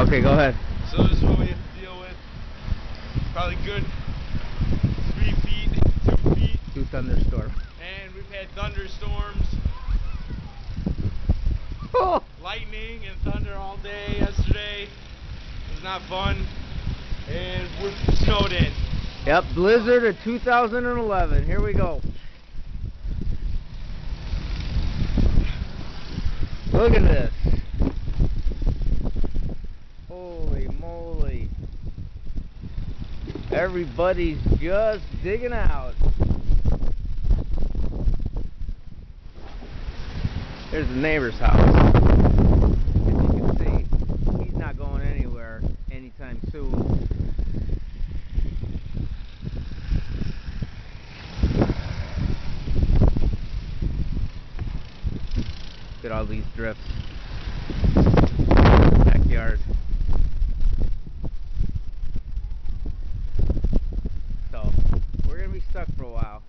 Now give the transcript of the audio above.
Okay, go ahead. So this is what we have to deal with. Probably good 3 feet, 2 feet. 2 thunderstorms. And we've had thunderstorms, Oh. lightning and thunder all day yesterday. It was not fun. And we're snowed in. Yep, blizzard of 2011. Here we go. Look at this. Holy moly. Everybody's just digging out. There's the neighbor's house. As you can see, he's not going anywhere anytime soon. Look at all these drifts. Backyard. So, we're going to be stuck for a while.